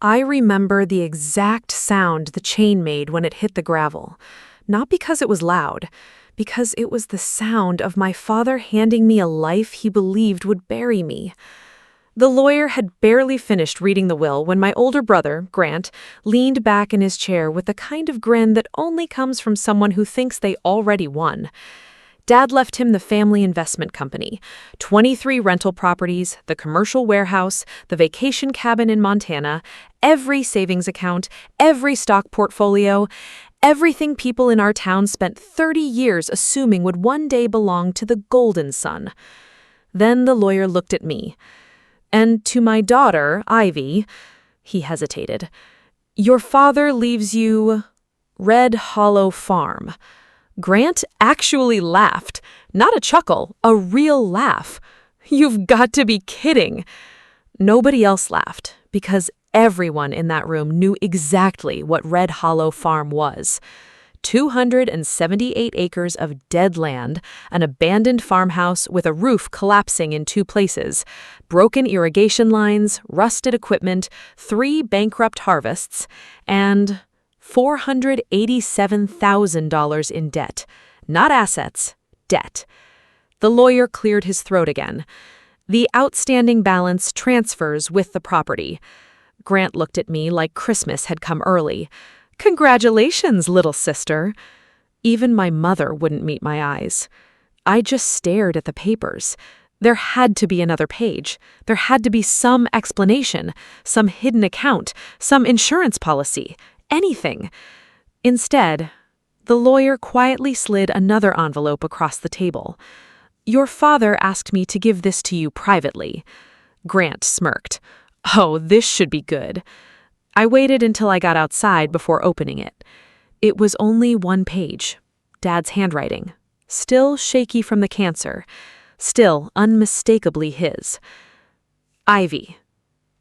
I remember the exact sound the chain made when it hit the gravel. Not because it was loud, because it was the sound of my father handing me a life he believed would bury me. The lawyer had barely finished reading the will when my older brother, Grant, leaned back in his chair with the kind of grin that only comes from someone who thinks they already won. Dad left him the family investment company, 23 rental properties, the commercial warehouse, the vacation cabin in Montana, every savings account, every stock portfolio, everything people in our town spent 30 years assuming would one day belong to the golden son. Then the lawyer looked at me. "And to my daughter, Ivy," he hesitated, "your father leaves you Red Hollow Farm." Grant actually laughed. Not a chuckle, a real laugh. "You've got to be kidding." Nobody else laughed, because everyone in that room knew exactly what Red Hollow Farm was. 278 acres of dead land, an abandoned farmhouse with a roof collapsing in 2 places, broken irrigation lines, rusted equipment, 3 bankrupt harvests, and $487,000 in debt. Not assets, debt. The lawyer cleared his throat again. "The outstanding balance transfers with the property." Grant looked at me like Christmas had come early. "Congratulations, little sister." Even my mother wouldn't meet my eyes. I just stared at the papers. There had to be another page. There had to be some explanation, some hidden account, some insurance policy. Anything. Instead, the lawyer quietly slid another envelope across the table. "Your father asked me to give this to you privately." Grant smirked. "Oh, this should be good." I waited until I got outside before opening it. It was only 1 page. Dad's handwriting. Still shaky from the cancer. Still unmistakably his. "Ivy,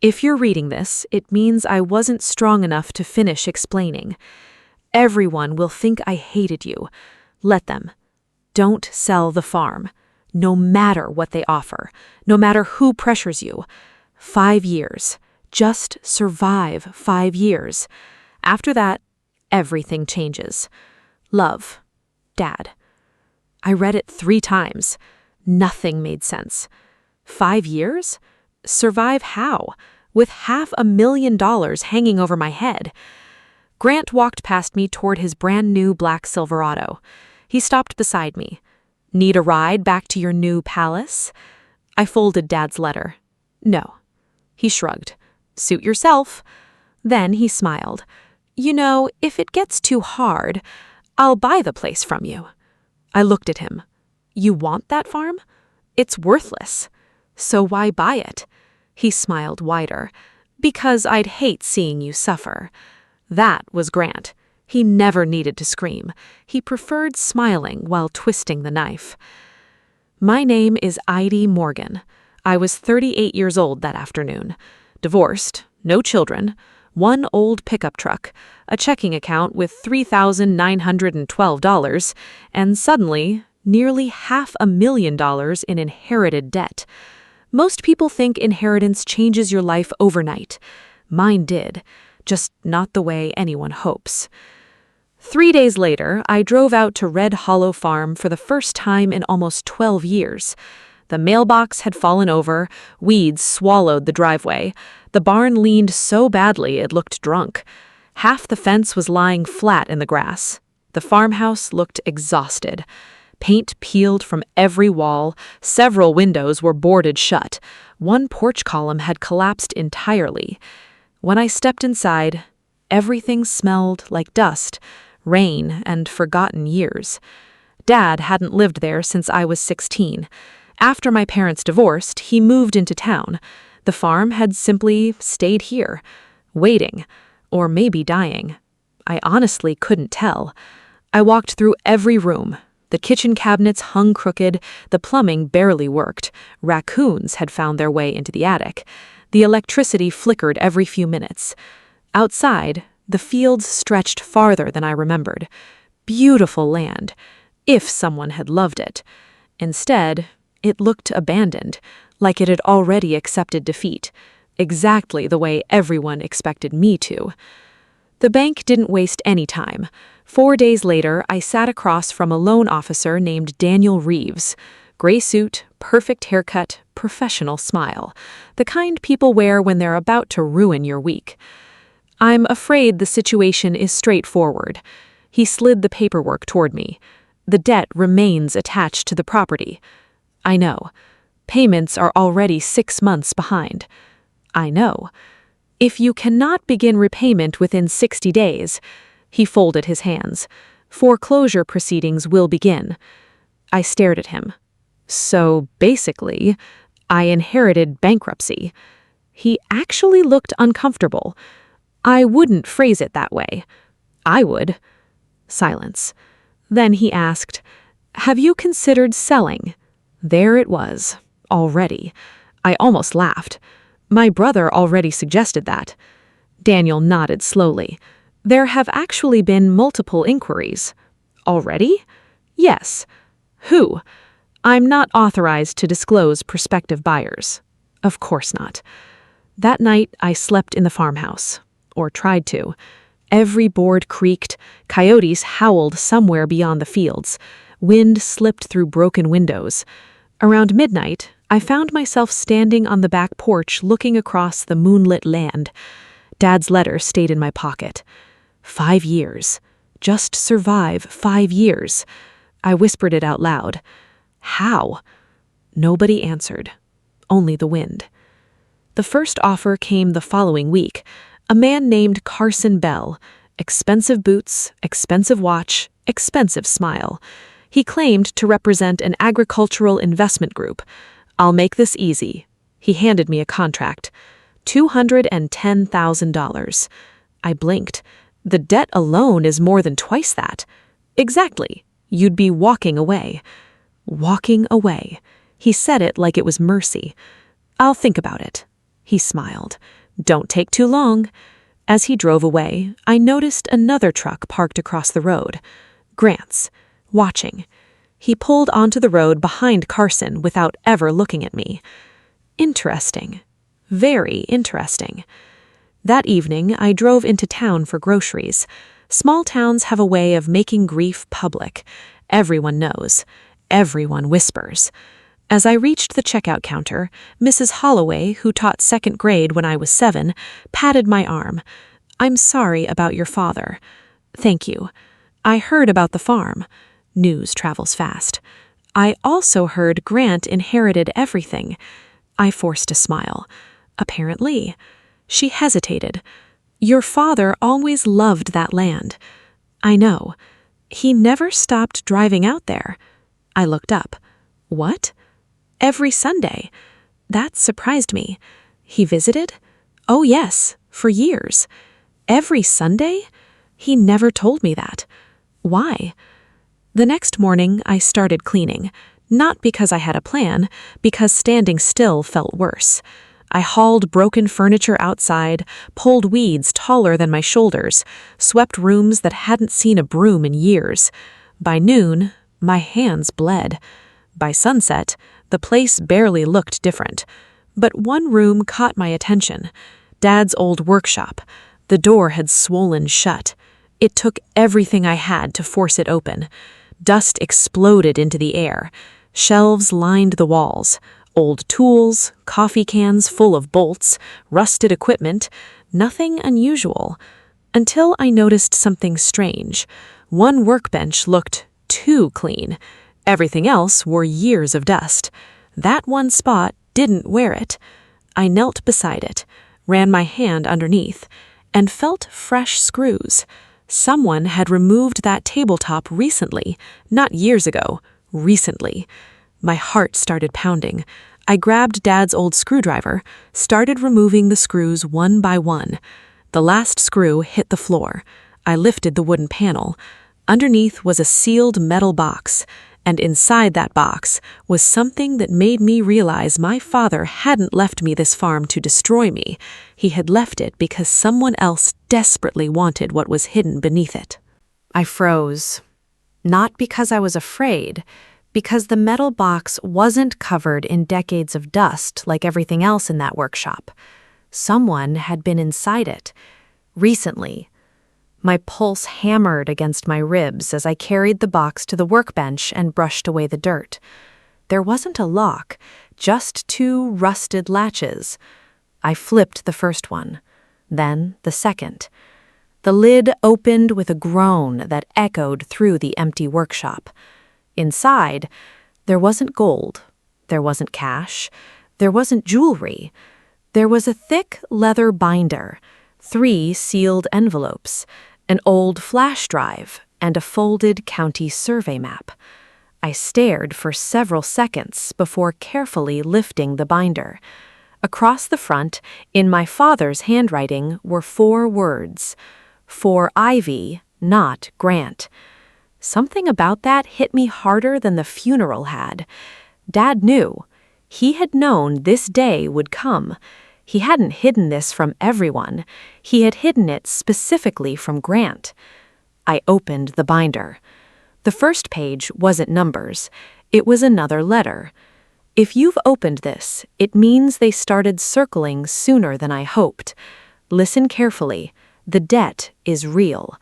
if you're reading this, it means I wasn't strong enough to finish explaining. Everyone will think I hated you. Let them. Don't sell the farm. No matter what they offer. No matter who pressures you. 5 years. Just survive 5 years. After that, everything changes. Love, Dad." I read it 3 times. Nothing made sense. 5 years? Survive how? With $500,000 hanging over my head. Grant walked past me toward his brand new black Silverado. He stopped beside me. "Need a ride back to your new palace?" I folded Dad's letter. "No." He shrugged. "Suit yourself." Then he smiled. "You know, if it gets too hard, I'll buy the place from you." I looked at him. "You want that farm? It's worthless. So why buy it?" He smiled wider. "Because I'd hate seeing you suffer." That was Grant. He never needed to scream. He preferred smiling while twisting the knife. My name is Idie Morgan. I was 38 years old that afternoon. Divorced, no children, 1 old pickup truck, a checking account with $3,912, and suddenly, nearly $500,000 in inherited debt. Most people think inheritance changes your life overnight. Mine did, just not the way anyone hopes. 3 days later, I drove out to Red Hollow Farm for the first time in almost 12 years. The mailbox had fallen over, weeds swallowed the driveway. The barn leaned so badly it looked drunk. Half the fence was lying flat in the grass. The farmhouse looked exhausted. Paint peeled from every wall, several windows were boarded shut. 1 porch column had collapsed entirely. When I stepped inside, everything smelled like dust, rain, and forgotten years. Dad hadn't lived there since I was 16. After my parents divorced, he moved into town. The farm had simply stayed here, waiting, or maybe dying. I honestly couldn't tell. I walked through every room. The kitchen cabinets hung crooked, the plumbing barely worked. Raccoons had found their way into the attic. The electricity flickered every few minutes. Outside, the fields stretched farther than I remembered. Beautiful land, if someone had loved it. Instead, it looked abandoned, like it had already accepted defeat. exactly the way everyone expected me to. The bank didn't waste any time. 4 days later, I sat across from a loan officer named Daniel Reeves. Gray suit, perfect haircut, professional smile. The kind people wear when they're about to ruin your week. "I'm afraid the situation is straightforward." He slid the paperwork toward me. "The debt remains attached to the property." "I know. Payments are already 6 months behind." "I know. If you cannot begin repayment within 60 days, he folded his hands. "Foreclosure proceedings will begin." I stared at him. "So basically, I inherited bankruptcy." He actually looked uncomfortable. "I wouldn't phrase it that way." "I would." Silence. Then he asked, "Have you considered selling?" There it was, already. I almost laughed. My brother already suggested that. Daniel nodded slowly. "There have actually been multiple inquiries." "Already?" "Yes." "Who?" "I'm not authorized to disclose prospective buyers." "Of course not." That night, I slept in the farmhouse. Or tried to. Every board creaked, coyotes howled somewhere beyond the fields, wind slipped through broken windows. Around midnight, I found myself standing on the back porch looking across the moonlit land. Dad's letter stayed in my pocket. 5 years. Just survive 5 years. I whispered it out loud. How? Nobody answered. Only the wind. The first offer came the following week. A man named Carson Bell. Expensive boots, expensive watch, expensive smile. He claimed to represent an agricultural investment group. "I'll make this easy." He handed me a contract. $210,000. I blinked. "The debt alone is more than twice that." "Exactly. You'd be walking away." Walking away. He said it like it was mercy. "I'll think about it." He smiled. "Don't take too long." As he drove away, I noticed another truck parked across the road. Grant's. Watching. He pulled onto the road behind Carson without ever looking at me. Interesting. Very interesting. That evening, I drove into town for groceries. Small towns have a way of making grief public. Everyone knows. Everyone whispers. As I reached the checkout counter, Mrs. Holloway, who taught 2nd grade when I was 7, patted my arm. "I'm sorry about your father." "Thank you. I heard about the farm." News travels fast. "I also heard Grant inherited everything." I forced a smile. "Apparently." She hesitated. "Your father always loved that land." "I know. He never stopped driving out there." I looked up. "What?" "Every Sunday." That surprised me. "He visited?" "Oh yes, for years." "Every Sunday?" He never told me that. "Why?" The next morning, I started cleaning. Not because I had a plan, because standing still felt worse. I hauled broken furniture outside, pulled weeds taller than my shoulders, swept rooms that hadn't seen a broom in years. By noon, my hands bled. By sunset, the place barely looked different. But one room caught my attention. Dad's old workshop. The door had swollen shut. It took everything I had to force it open. Dust exploded into the air. Shelves lined the walls. Old tools, coffee cans full of bolts, rusted equipment. Nothing unusual. Until I noticed something strange. One workbench looked too clean. Everything else wore years of dust. That one spot didn't wear it. I knelt beside it, ran my hand underneath, and felt fresh screws. Someone had removed that tabletop recently, not years ago, recently. My heart started pounding. I grabbed Dad's old screwdriver, started removing the screws one by one. The last screw hit the floor. I lifted the wooden panel. Underneath was a sealed metal box, and inside that box was something that made me realize my father hadn't left me this farm to destroy me. He had left it because someone else desperately wanted what was hidden beneath it. I froze. Not because I was afraid, because the metal box wasn't covered in decades of dust like everything else in that workshop. Someone had been inside it. Recently. My pulse hammered against my ribs as I carried the box to the workbench and brushed away the dirt. There wasn't a lock, just two rusted latches. I flipped the first one, then the second. The lid opened with a groan that echoed through the empty workshop. Inside, there wasn't gold, there wasn't cash, there wasn't jewelry. There was a thick leather binder, 3 sealed envelopes, an old flash drive, and a folded county survey map. I stared for several seconds before carefully lifting the binder. Across the front, in my father's handwriting, were 4 words. For Ivy, not Grant. Something about that hit me harder than the funeral had. Dad knew. He had known this day would come. He hadn't hidden this from everyone. He had hidden it specifically from Grant. I opened the binder. The first page wasn't numbers. It was another letter. If you've opened this, it means they started circling sooner than I hoped. Listen carefully. The debt is real.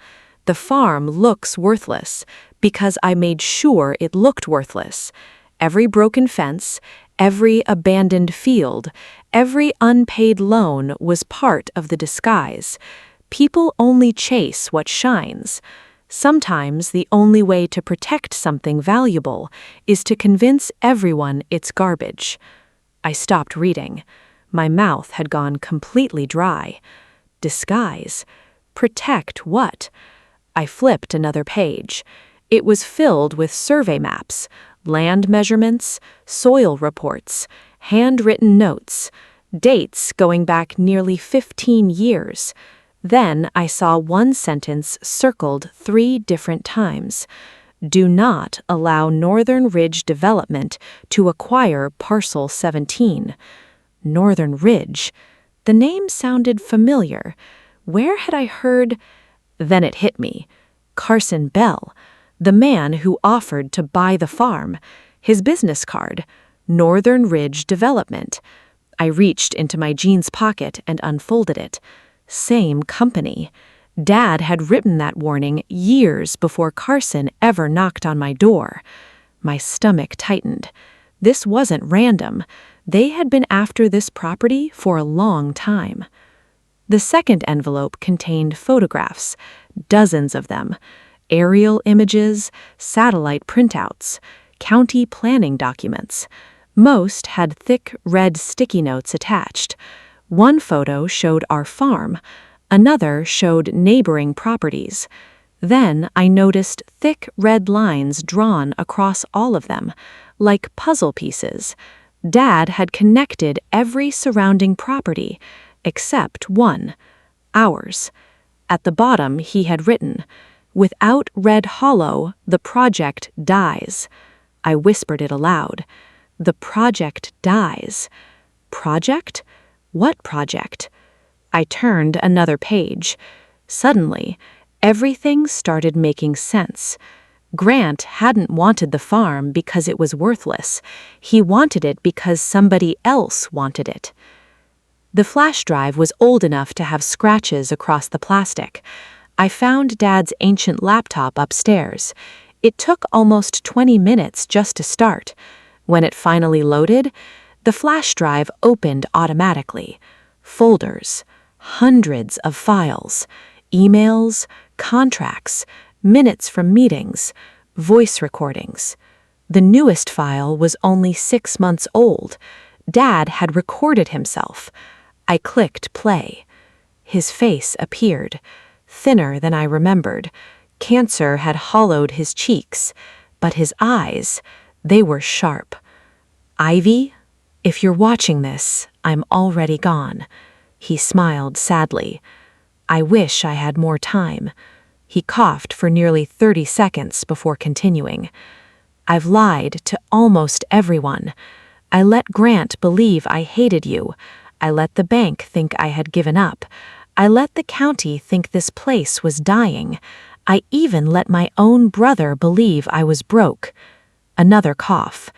The farm looks worthless because I made sure it looked worthless. Every broken fence, every abandoned field, every unpaid loan was part of the disguise. People only chase what shines. Sometimes the only way to protect something valuable is to convince everyone it's garbage. I stopped reading. My mouth had gone completely dry. Disguise? Protect what? I flipped another page. It was filled with survey maps, land measurements, soil reports, handwritten notes, dates going back nearly 15 years. Then I saw one sentence circled 3 different times. Do not allow Northern Ridge Development to acquire Parcel 17. Northern Ridge. The name sounded familiar. Where had I heard? Then it hit me. Carson Bell, the man who offered to buy the farm. His business card. Northern Ridge Development. I reached into my jeans pocket and unfolded it. Same company. Dad had written that warning years before Carson ever knocked on my door. My stomach tightened. This wasn't random. They had been after this property for a long time. The second envelope contained photographs, dozens of them, aerial images, satellite printouts, county planning documents. Most had thick red sticky notes attached. One photo showed our farm, another showed neighboring properties. Then I noticed thick red lines drawn across all of them, like puzzle pieces. Dad had connected every surrounding property, except one, ours. At the bottom he had written, "Without Red Hollow, the project dies." I whispered it aloud. The project dies. Project? What project? I turned another page. Suddenly, everything started making sense. Grant hadn't wanted the farm because it was worthless. He wanted it because somebody else wanted it. The flash drive was old enough to have scratches across the plastic. I found Dad's ancient laptop upstairs. It took almost 20 minutes just to start. When it finally loaded, the flash drive opened automatically. Folders, hundreds of files, emails, contracts, minutes from meetings, voice recordings. The newest file was only 6 months old. Dad had recorded himself. I clicked play. His face appeared, thinner than I remembered. Cancer had hollowed his cheeks, but his eyes, they were sharp. "Ivy, if you're watching this, I'm already gone." He smiled sadly. "I wish I had more time." He coughed for nearly 30 seconds before continuing. "I've lied to almost everyone. I let Grant believe I hated you. I let the bank think I had given up. I let the county think this place was dying. I even let my own brother believe I was broke." Another cough.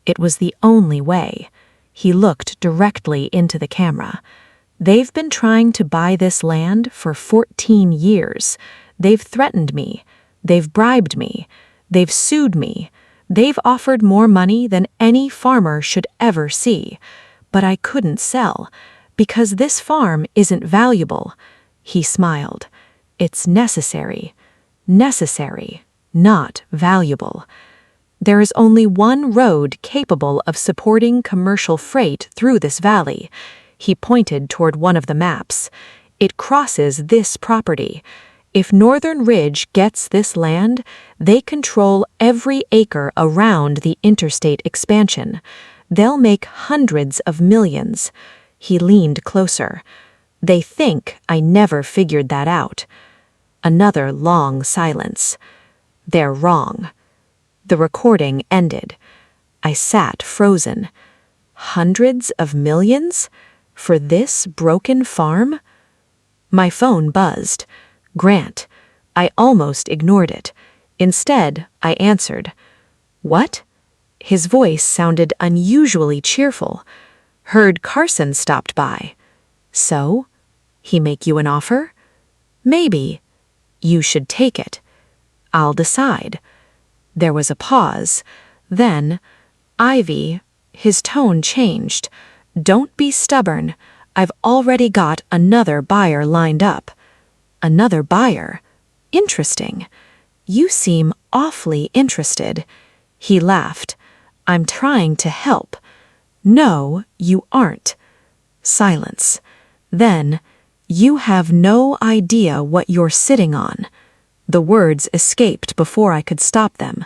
It was the only way. He looked directly into the camera. They've been trying to buy this land for 14 years. They've threatened me. They've bribed me. They've sued me. They've offered more money than any farmer should ever see. But I couldn't sell, because this farm isn't valuable. He smiled. It's necessary. Necessary, not valuable. There is only one road capable of supporting commercial freight through this valley. He pointed toward one of the maps. It crosses this property. If Northern Ridge gets this land, they control every acre around the interstate expansion. They'll make hundreds of millions. He leaned closer. They think I never figured that out. Another long silence. They're wrong. The recording ended. I sat frozen. Hundreds of millions? For this broken farm? My phone buzzed. Grant. I almost ignored it. Instead, I answered. What? His voice sounded unusually cheerful. Heard Carson stopped by. So? He make you an offer? Maybe. You should take it. I'll decide. There was a pause. Then, Ivy, his tone changed. Don't be stubborn. I've already got another buyer lined up. Another buyer? Interesting. You seem awfully interested. He laughed. I'm trying to help. No, you aren't. Silence. Then, you have no idea what you're sitting on. The words escaped before I could stop them.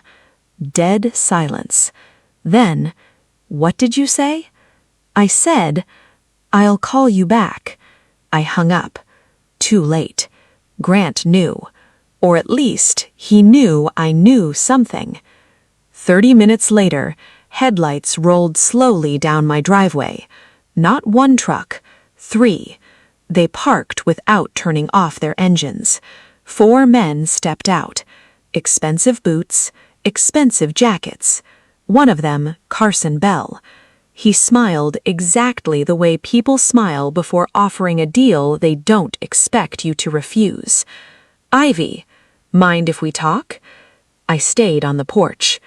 Dead silence. Then, what did you say? I said, I'll call you back. I hung up. Too late. Grant knew. Or at least, he knew I knew something. 30 minutes later, headlights rolled slowly down my driveway. Not one truck, 3. They parked without turning off their engines. 4 men stepped out. Expensive boots, expensive jackets. One of them, Carson Bell. He smiled exactly the way people smile before offering a deal they don't expect you to refuse. Ivy, mind if we talk? I stayed on the porch.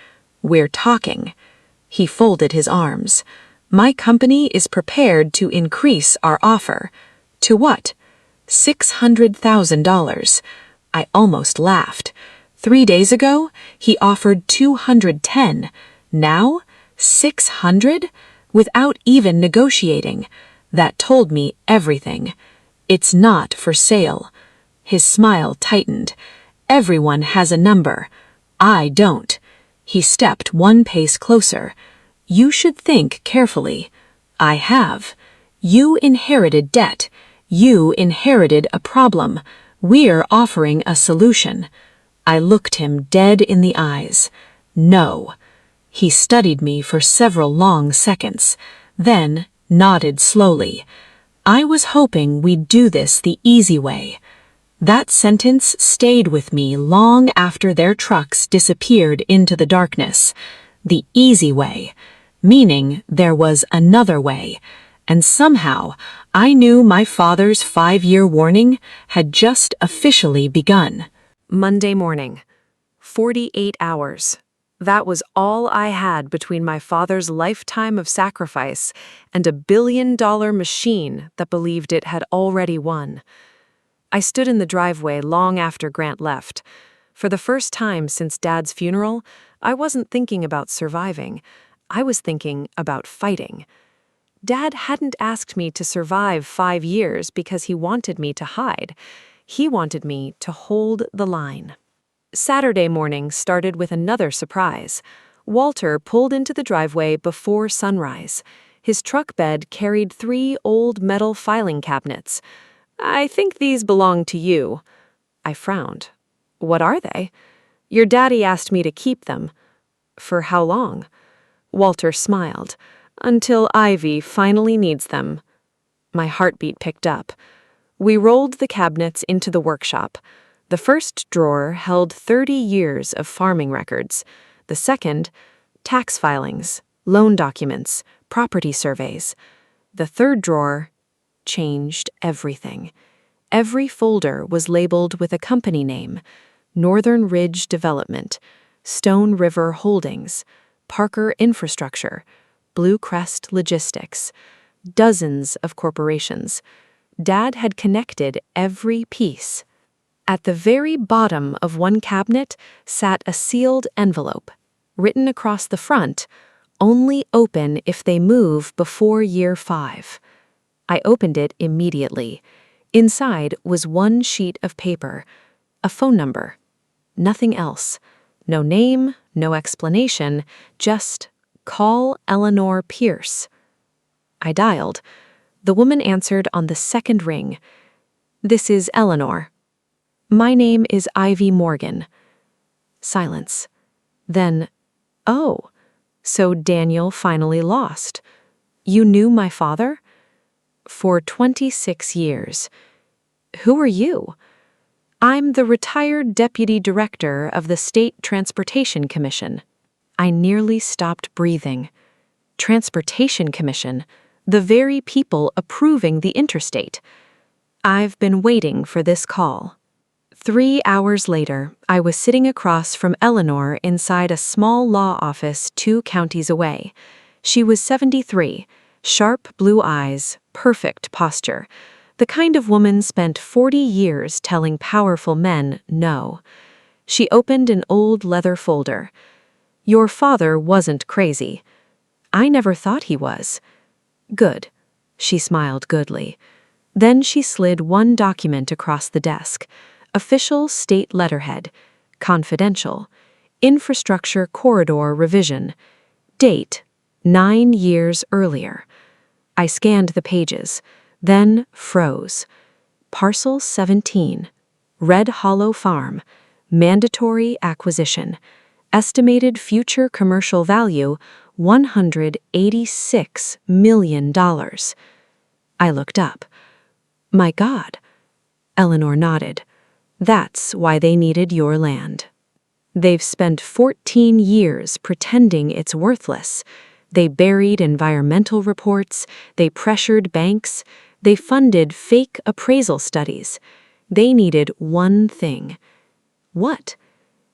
We're talking. He folded his arms. My company is prepared to increase our offer. To what? $600,000. I almost laughed. 3 days ago, he offered 210. Now, 600? Without even negotiating. That told me everything. It's not for sale. His smile tightened. Everyone has a number. I don't. He stepped 1 pace closer. You should think carefully. I have. You inherited debt. You inherited a problem. We're offering a solution. I looked him dead in the eyes. No. He studied me for several long seconds, then nodded slowly. I was hoping we'd do this the easy way. That sentence stayed with me long after their trucks disappeared into the darkness. The easy way, meaning there was another way, and somehow I knew my father's 5-year warning had just officially begun. Monday morning. 48 hours. That was all I had between my father's lifetime of sacrifice and a billion-dollar machine that believed it had already won. I stood in the driveway long after Grant left. For the first time since Dad's funeral, I wasn't thinking about surviving. I was thinking about fighting. Dad hadn't asked me to survive 5 years because he wanted me to hide. He wanted me to hold the line. Saturday morning started with another surprise. Walter pulled into the driveway before sunrise. His truck bed carried 3 old metal filing cabinets. I think these belong to you. I frowned. What are they? Your daddy asked me to keep them. For how long? Walter smiled. Until Ivy finally needs them. My heartbeat picked up. We rolled the cabinets into the workshop. The first drawer held 30 years of farming records. The second, tax filings, loan documents, property surveys. The third drawer, changed everything. Every folder was labeled with a company name: Northern Ridge Development, Stone River Holdings, Parker Infrastructure, Blue Crest Logistics. Dozens of corporations. Dad had connected every piece. At the very bottom of one cabinet sat a sealed envelope, written across the front, "Only open if they move before year 5. I opened it immediately. Inside was one sheet of paper, a phone number. Nothing else. No name, no explanation, just "Call Eleanor Pierce." I dialed. The woman answered on the second ring. "This is Eleanor." "My name is Ivy Morgan." Silence. Then, "Oh, so Daniel finally lost. You knew my father?" "For 26 years. Who are you?" "I'm the retired deputy director of the State Transportation Commission." I nearly stopped breathing. Transportation Commission, the very people approving the interstate. I've been waiting for this call. 3 hours later, I was sitting across from Eleanor inside a small law office 2 counties away. She was 73, sharp blue eyes, perfect posture, the kind of woman spent 40 years telling powerful men no. She opened an old leather folder. "Your father wasn't crazy." "I never thought he was." "Good." She smiled goodly. Then she slid one document across the desk. Official state letterhead. Confidential. Infrastructure corridor revision. Date: 9 years earlier. I scanned the pages, then froze. Parcel 17. Red Hollow Farm. Mandatory acquisition. Estimated future commercial value, $186 million. I looked up. "My God." Eleanor nodded. "That's why they needed your land. They've spent 14 years pretending it's worthless. They buried environmental reports, they pressured banks, they funded fake appraisal studies. They needed one thing." "What?"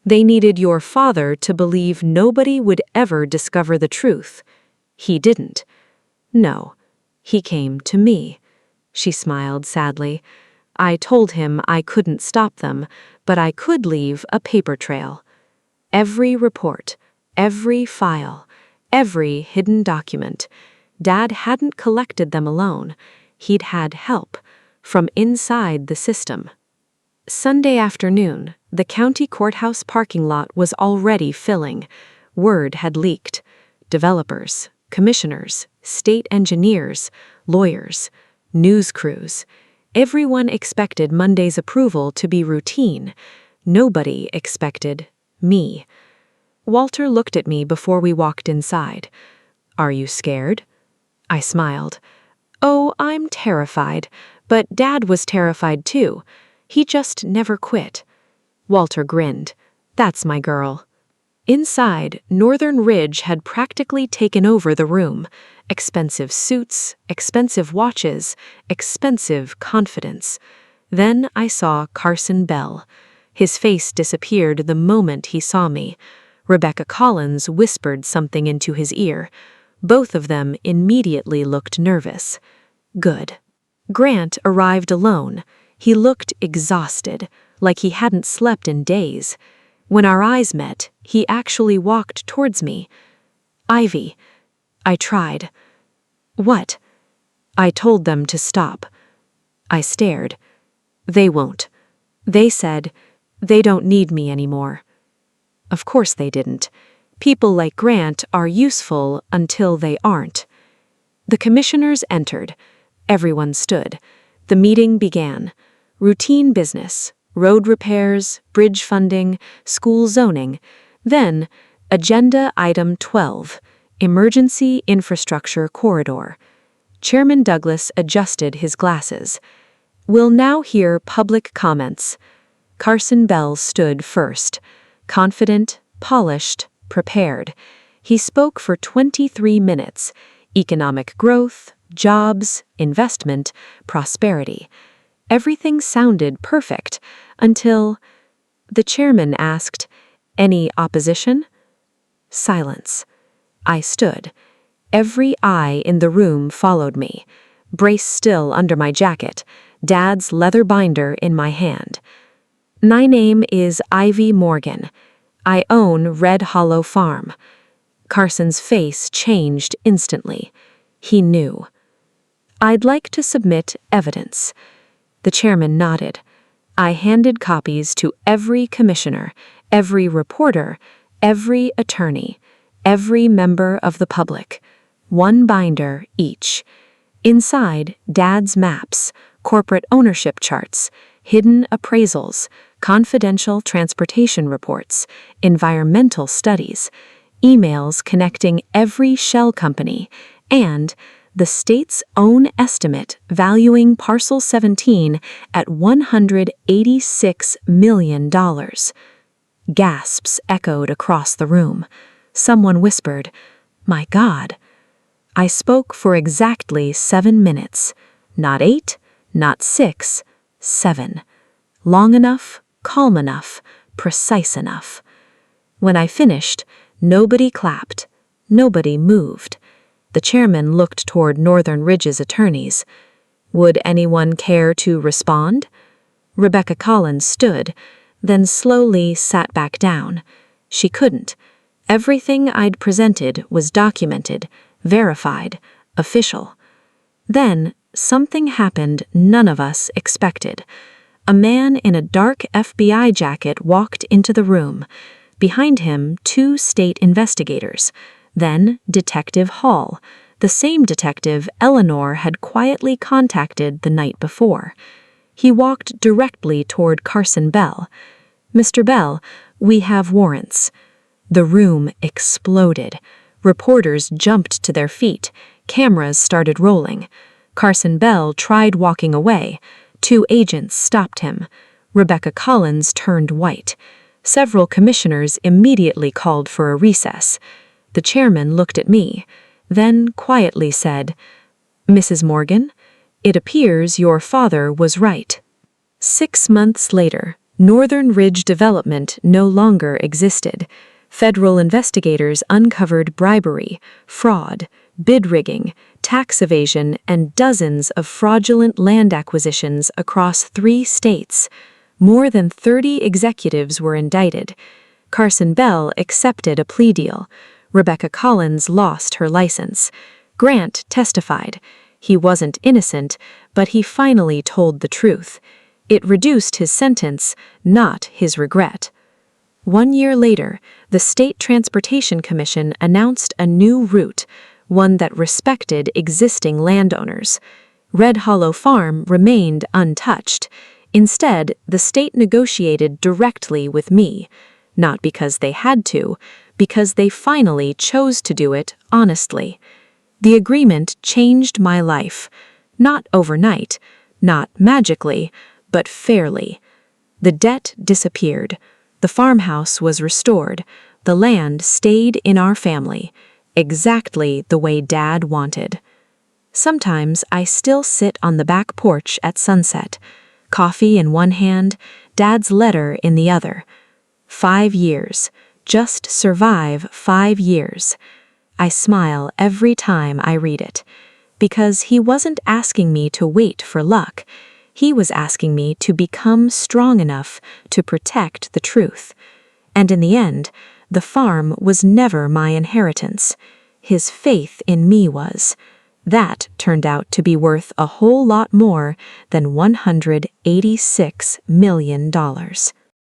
"They needed your father to believe nobody would ever discover the truth. He didn't." "No, he came to me." She smiled sadly. "I told him I couldn't stop them, but I could leave a paper trail. Every report, every file, every hidden document. Dad hadn't collected them alone. He'd had help from inside the system." Sunday afternoon, the county courthouse parking lot was already filling. Word had leaked. Developers, commissioners, state engineers, lawyers, news crews. Everyone expected Monday's approval to be routine. Nobody expected me. Walter looked at me before we walked inside. "Are you scared?" I smiled. "Oh, I'm terrified, but Dad was terrified too. He just never quit." Walter grinned. "That's my girl." Inside, Northern Ridge had practically taken over the room. Expensive suits, expensive watches, expensive confidence. Then I saw Carson Bell. His face disappeared the moment he saw me. Rebecca Collins whispered something into his ear. Both of them immediately looked nervous. Good. Grant arrived alone. He looked exhausted, like he hadn't slept in days. When our eyes met, he actually walked towards me. "Ivy." I tried. "What?" "I told them to stop." I stared. "They won't." They said, "They don't need me anymore." Of course they didn't. People like Grant are useful until they aren't. The commissioners entered. Everyone stood. The meeting began. Routine business, road repairs, bridge funding, school zoning. Then, Agenda Item 12, Emergency Infrastructure Corridor. Chairman Douglas adjusted his glasses. "We'll now hear public comments." Carson Bell stood first. Confident, polished, prepared. He spoke for 23 minutes. Economic growth, jobs, investment, prosperity. Everything sounded perfect until the chairman asked, "Any opposition?" Silence. I stood. Every eye in the room followed me, braced still under my jacket, Dad's leather binder in my hand. "My name is Ivy Morgan. I own Red Hollow Farm." Carson's face changed instantly. He knew. "I'd like to submit evidence." The chairman nodded. I handed copies to every commissioner, every reporter, every attorney, every member of the public. One binder each. Inside, Dad's maps, corporate ownership charts, hidden appraisals, confidential transportation reports, environmental studies, emails connecting every shell company, and the state's own estimate valuing Parcel 17 at $186 million. Gasps echoed across the room. Someone whispered, "My God." I spoke for exactly 7 minutes. Not 8, not 6, 7. Long enough, calm enough, precise enough. When I finished, nobody clapped. Nobody moved. The chairman looked toward Northern Ridge's attorneys. Would anyone care to respond? Rebecca Collins stood, then slowly sat back down. She couldn't. Everything I'd presented was documented, verified, official. Then something happened none of us expected. A man in a dark FBI jacket walked into the room. Behind him, 2 state investigators. Then Detective Hall, the same detective Eleanor had quietly contacted the night before. He walked directly toward Carson Bell. "Mr. Bell, we have warrants." The room exploded. Reporters jumped to their feet. Cameras started rolling. Carson Bell tried walking away. 2 agents stopped him. Rebecca Collins turned white. Several commissioners immediately called for a recess. The chairman looked at me, then quietly said, "Mrs. Morgan, it appears your father was right." 6 months later, Northern Ridge Development no longer existed. Federal investigators uncovered bribery, fraud, bid rigging, tax evasion, and dozens of fraudulent land acquisitions across 3 states. More than 30 executives were indicted. Carson Bell accepted a plea deal. Rebecca Collins lost her license. Grant testified. He wasn't innocent, but he finally told the truth. It reduced his sentence, not his regret. 1 year later, the State Transportation Commission announced a new route, one that respected existing landowners. Red Hollow Farm remained untouched. Instead, the state negotiated directly with me, not because they had to, because they finally chose to do it honestly. The agreement changed my life, not overnight, not magically, but fairly. The debt disappeared. The farmhouse was restored. The land stayed in our family, exactly the way Dad wanted. Sometimes I still sit on the back porch at sunset, coffee in one hand, Dad's letter in the other. 5 years. Just survive 5 years. I smile every time I read it, because he wasn't asking me to wait for luck. He was asking me to become strong enough to protect the truth. And in the end, the farm was never my inheritance. His faith in me was. That turned out to be worth a whole lot more than $186 million.